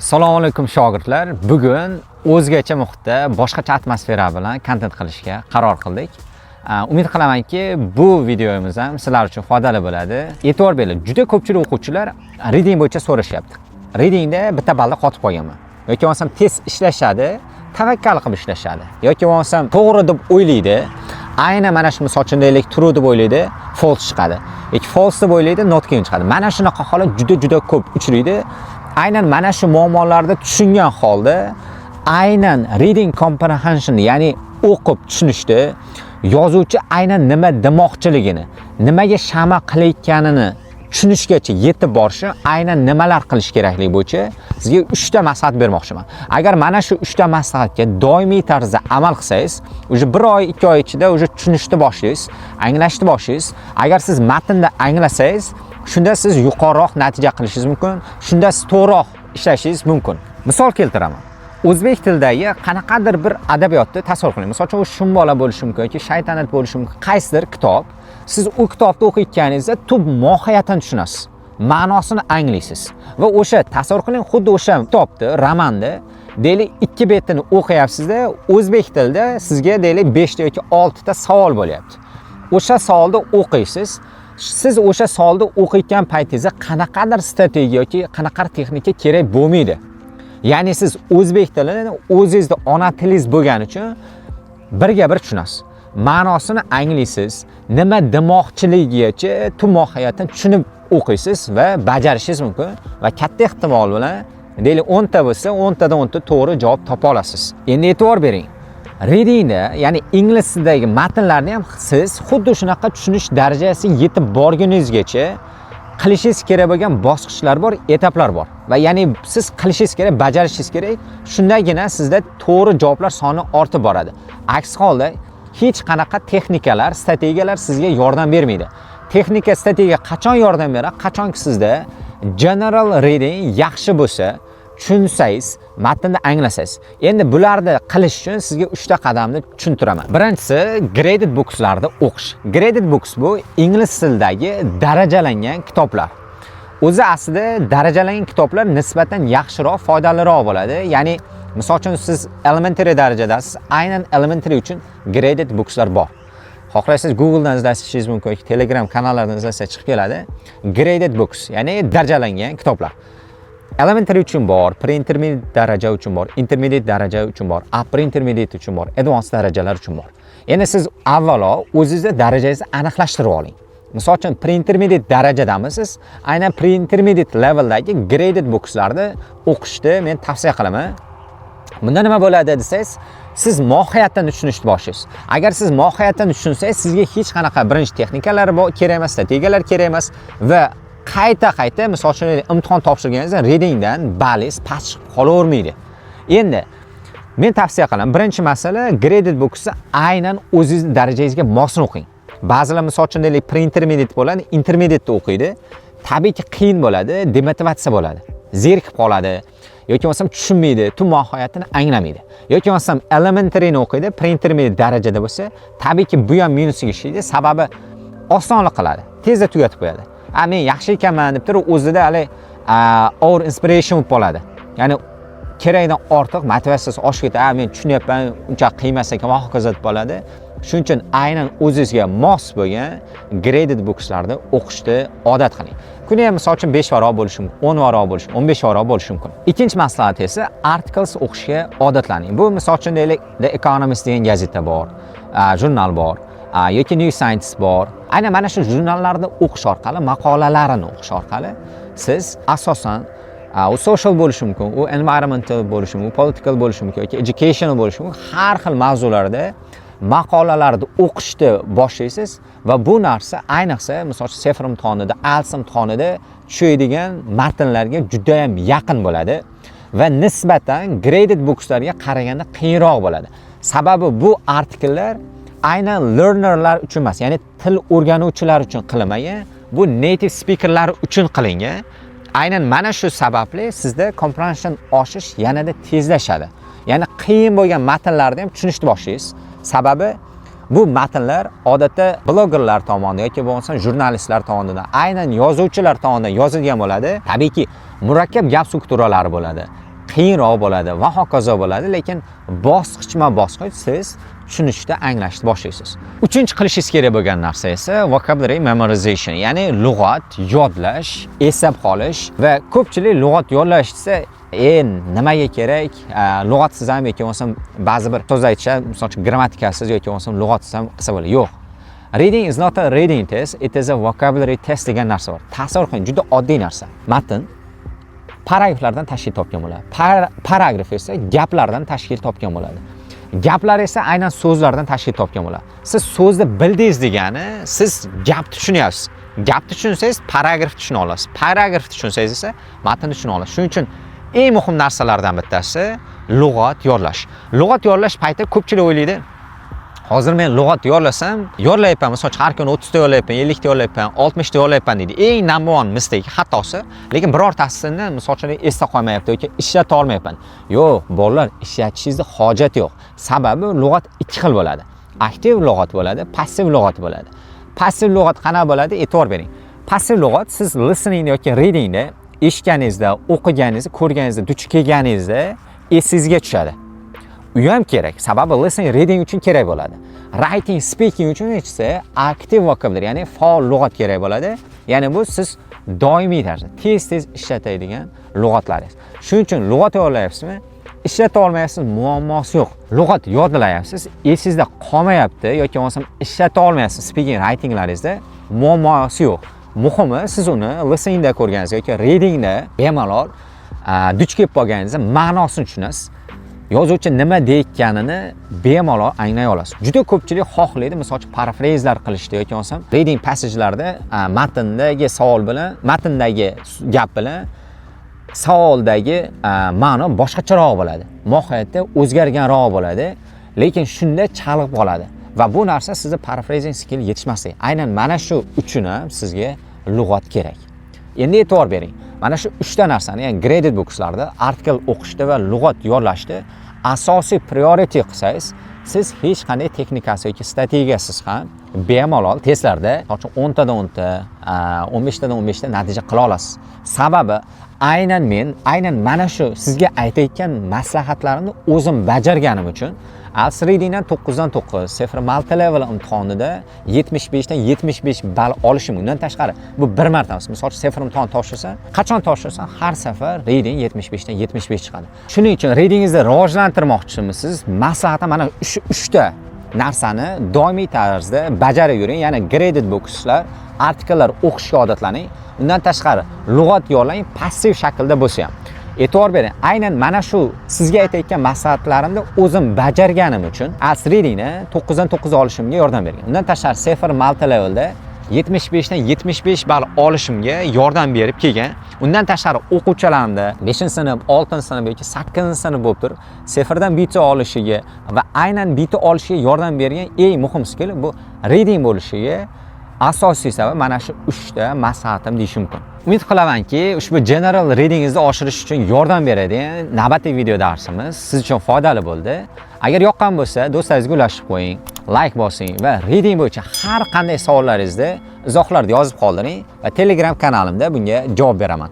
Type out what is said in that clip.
Assalomu alaykum shogirdlar. Bugun o'zgacha muhitda, boshqacha atmosfera bilan kontent qilishga qaror qildik. Umid qilamanki, bu videomiz ham sizlar uchun foydali bo'ladi. E'tibor bering, juda ko'pchilik o'quvchilar reading bo'yicha so'rashyapti. Readingda bitta balla qotib qolganman. Yoki bo'lmasam tez ishlashadi, tavakkal qilib ishlashadi. Yoki bo'lmasam to'g'ri deb o'ylaydi. Aynan mana shu misol uchun deylik, true deb o'ylaydi, false chiqadi. Yoki false deb o'ylaydi, not keyin chiqadi. Mana shunaqa holat juda ko'p uchraydi. Aynan mana shu muammolarni tushungan holda aynan reading comprehension, ya'ni o'qib tushunishda yozuvchi aynan nima demoqchiligini, nimaga shama qilayotganini tushunishgacha yetib borishi, aynan nimalar qilish kerakligi bo'yicha sizga 3 ta maslahat bermoqchiman. Agar mana shu 3 ta maslahatga doimiy tarzda amal qilsangiz, o'sha 1 oy, 2 oy ichida o'sha tushunishni boshlaysiz, anglashni boshlaysiz. Agar siz matnda anglasangiz, shunda siz yuqoriroq natija qilishingiz mumkin, shunda siz to'g'riroq ishlashingiz mumkin. Misol keltiraman. O'zbek tilidagi qanaqadir bir adabiyotni tasavvur qiling. Masalan, u shumbola bo'lishi mumkin yoki shaytanat bo'lishi mumkin. Qaysidir kitob, siz u kitobni o'qiyotganingizda tub mohiyatini tushunasiz, ma'nosini anglaysiz va o'sha tasavvur qiling, xuddi o'sha kitobni, romanni deylik 2 betini o'qiyapsizda, o'zbek tilida sizga deylik 5 ta yoki 6 ta savol bo'lyapti. O'sha savolni o'qiysiz. Siz o'sha savolni o'qiyotgan paytingizda qanaqadir strategiya yoki qanaqadir texnika kerak bo'lmaydi. Ya'ni siz o'zbek tilini o'zingizda ona tilingiz bo'lgani uchun birga bir tushunasiz. Ma'nosini anglaysiz, nima demoqchiligigacha tub mohiyatini tushunib o'qiysiz va bajarishingiz mumkin va katta ehtimol bilan deylik 10 ta bo'lsa, 10 tadan 10 ta to'g'ri javob topa olasiz. Endi e'tibor bering. Readingda, ya'ni ingliz tilidagi matnlarni ham siz xuddi shunaqa tushunish darajasiga yetib borguningizgacha qilishingiz kerak bo'lgan bosqichlar bor, etaplar bor. Va ya'ni siz qilishingiz kerak, bajarishingiz kerak, shundagina sizda to'g'ri javoblar soni ortib boradi. Aks holda hech qanaqa texnikalar, strategiyalar sizga yordam bermaydi. Texnika, strategiya qachon yordam beradi? Qachonki sizda general reading yaxshi bo'lsa, tushunsangiz, matnni anglasangiz. Endi bularni qilish uchun sizga 3 ta qadamni tushuntiraman. Birinchisi, graded books'larda o'qish. Graded books bu ingliz tilidagi darajalangan kitoblar. O'zi aslida darajalangan kitoblar nisbatan yaxshiroq, foydaliroq bo'ladi. Ya'ni, misol uchun siz elementary darajadasiz, aynan elementary uchun graded books'lar bor. Xohlasangiz Google'dan izlashingiz mumkin, Telegram kanallardan izlasangiz chiqib keladi. Graded books, ya'ni darajalangan kitoblar. Elementary uchun bor, pre-intermediate daraja uchun bor, intermediate daraja uchun bor, upper intermediate uchun bor, advanced darajalar uchun bor. Endi siz avvalo o'zingizda darajangizni aniqlashtirib oling. Misol uchun pre-intermediate darajadamisiz, aynan pre-intermediate leveldagi graded books'larni o'qishni men tavsiya qilaman. Bunda nima bo'ladi desangiz, siz mohiyatdan tushunishni boshlaysiz. Agar siz mohiyatdan tushunsangiz, sizga hech qanaqa birinchi texnikalar kerak emas, strategiyalar kerak emas va qayta misol uchun imtihon topshirganingizda readingdan balingiz past chiqib qolavermaydi. Endi men tavsiya qilaman, birinchi masala graded books'ni aynan o'zingizning darajangizga mosini o'qing. Ba'zilar misol uchun deylik pre-intermediate bo'ladi, intermediate o'qiydi. Tabiiyki qiyin bo'ladi, demotivatsiya bo'ladi. Zerikib qoladi yoki bo'lmasam tushunmaydi, tub mohiyatini anglamaydi. Yoki bo'lmasam elementary'ni o'qiydi, pre-intermediate darajada bo'lsa, tabiiyki bu ham minusiga ishlaydi, sababi osonlik qiladi, tezda tugatib qo'yadi. Men yaxshi ekanman deb turib o'zida hali over inspiration bo'lib qoladi. Ya'ni kerakdan ortiq motivatsiyasi oshib ketadi. Men tushunyapman, uncha qiyin emas ekan, va hokazo deb qoladi. Shuning uchun aynan o'zingizga mos bo'lgan graded books'larni o'qishni odat qiling. Kuniga misol uchun 5 varoq bo'lishi mumkin, 10 varoq bo'lishi, 15 varoq bo'lishi mumkin. Ikkinchi maslahat esa articles o'qishga odatlaning. Bu misol uchun deylik The Economist degan gazeta bor, jurnal bor, yoki New Scientist bor. Aynan mana shu jurnallarni o'qish orqali, maqolalarini o'qish orqali siz asosan u social bo'lishi mumkin, u environmental bo'lishi mumkin, political bo'lishi mumkin yoki educational bo'lishi mumkin, har xil mavzularda maqolalarni o'qishni boshlaysiz va bu narsa ayniqsa misol uchun Sefr imtihonida, IELTS imtihonida tushadigan matnlarga juda ham yaqin bo'ladi va nisbatan graded books'larga qaraganda qiyinroq bo'ladi. Sababi bu artikellar aynan learnerlar uchun emas, ya'ni til o'rganuvchilar uchun qilinmagan, bu native speakerlar uchun qilingan. Aynan mana shu sababli sizda comprehension oshish yanada tezlashadi. Ya'ni qiyin bo'lgan matnlarni ham tushunishni boshlaysiz. Sababi bu matnlar odatda blogerlar tomonidan yoki bo'lmasa jurnalistlar tomonidan, aynan yozuvchilar tomonidan yozilgan bo'ladi. Tabiiyki murakkab gap strukturalari bo'ladi. qiyinroq bo'ladi va hokazo bo'ladi, lekin bosqichma-bosqich siz tushunishda anglashni boshlaysiz. Uchinchi qilishingiz kerak bo'lgan narsa esa vocabulary memorization, ya'ni lug'at yodlash, eslab qolish va ko'pchilik lug'at yodlash desa, nimaga kerak? Lug'atsiz ham yoki bo'lmasam ba'zi bir so'z aytishadi, masalan, grammatikasiz yoki bo'lmasam lug'atsiz ham qilsa bo'ladi. Yo'q. Reading is not a reading test, it is a vocabulary test degan narsa bor. Tasavvur qiling, juda oddiy narsa. Matn paragraflardan tashkil topgan bo'ladi. Paragraf esa gaplardan tashkil topgan bo'ladi. Gaplar esa aynan so'zlardan tashkil topgan bo'ladi. Siz so'zni bildingiz degani, siz gapni tushunyapsiz. Gapni tushunsangiz paragrafni tushuna olasiz. Paragrafni tushunsangiz esa matnni tushuna olasiz. Shuning uchun eng muhim narsalardan bittasi lug'at yodlash. Lug'at yodlash payti ko'pchilik o'ylaydi, hozir men lug'at yodlasam, yodlayapman, masalan, har kuni 30 ta yodlayapman, 50 ta yodlayapman, 60 ta yodlayapman deydi. Eng number one mistake, xatosi, lekin birortasini masalan esda qolmayapti yoki ishlata olmayapman. Yo'q, bolalar, ishlatishingizni hojati yo'q. Sababi lug'at ikki xil bo'ladi. Aktiv lug'at bo'ladi, passiv lug'at bo'ladi. Passiv lug'at qanaqa bo'ladi? E'tibor bering. Passiv lug'at siz listening yoki readingda eshitganingizda, o'qiganingizda, ko'rganingizda, duch kelganingizda esingizga tushadi. U ham kerak. Sababi listening, reading uchun kerak bo'ladi. Writing, speaking uchun esa active vocabulary, ya'ni faol lug'at kerak bo'ladi. Ya'ni bu siz doimiy tarzda tez-tez ishlatadigan lug'atlaringiz. Shuning uchun lug'at yodlayapsizmi? Ishlata olmayapsiz, muammosi yo'q. Lug'at yodlayapsiz, esingizda qolmayapti yoki bo'lmasam ishlata olmayapsiz speaking, writinglaringizda, muammosi yo'q. Muhimi siz uni listeningda ko'rganingizda yoki readingda bemalol duch kelib qolganingizda ma'nosini tushunasiz. Yozuvchi nima deyotganini bemalol anglay olasiz. Juda ko'pchilik xohlaydi, masalan, parafrazlar qilishni yoki bo'lmasam reading passage'larda matndagi savol bilan, matndagi gap bilan savoldagi ma'no boshqacharoq bo'ladi. Mohiyati o'zgarganroq bo'ladi, lekin shunda chalg'ib qoladi. Va bu narsa sizni paraphrasing skill yetishmasligi. Aynan mana shu uchun ham sizga lug'at kerak. Endi e'tibor bering. Mana shu 3 ta narsani, ya'ni graded bookslarda artikel o'qishda va lug'at yodlashda asosiy priority qilsangiz, siz hech qanday texnikasi yoki strategiyasiz ham bemalol testlarda 10 tadan 10 ta, 15 tadan 15 ta natija qila olasiz. Sababi aynan mana shu sizga aytayotgan maslahatlarimni o'zim bajarganim uchun ALS Readingdan 9 dan 9, Sefr Multi Level imtihonida 75 dan 75 ball olishim. Undan tashqari bu bir marta emas. Misol uchun Sefr imtihon topshirsa, qachon topshirsa har safar Reading 75 dan 75 chiqadi. Shuning uchun Readingizni rivojlantirmoqchimisiz? Maslahatim mana shu 3 ta narsani doimiy tarzda bajarib yuring. Ya'ni graded bookslar, artikellar o'qishga odatlaning. Undan tashqari lug'at yodlang passiv shaklda bo'lsa ham. E'tibor bering, aynan mana shu sizga aytayotgan maslahatlarimni o'zim bajarganim uchun ALS Readingni 9 dan 9 olishimga yordam bergan. Undan tashqari Sefr Multi Levelda 75 dan 75 ball olishimga yordam berib kelgan. Undan tashqari o'quvchilarimda 5-sinf, 6-sinf yoki 8-sinf bo'lib turib Sefrdan bita olishiga va aynan bita olishiga yordam bergan eng muhim skill bu reading bo'lishiga asosiy sabab mana shu 3 ta maslahatim deyishim mumkin. Umid qilamanki, ushbu general readingizni oshirish uchun yordam beradigan navbatdagi video darsimiz siz uchun foydali bo'ldi. Agar yoqqan bo'lsa, do'stlaringizga ulashib qo'ying, like bosing va reading bo'yicha har qanday savollaringizni izohlarda yozib qoldiring va Telegram kanalimda bunga javob beraman.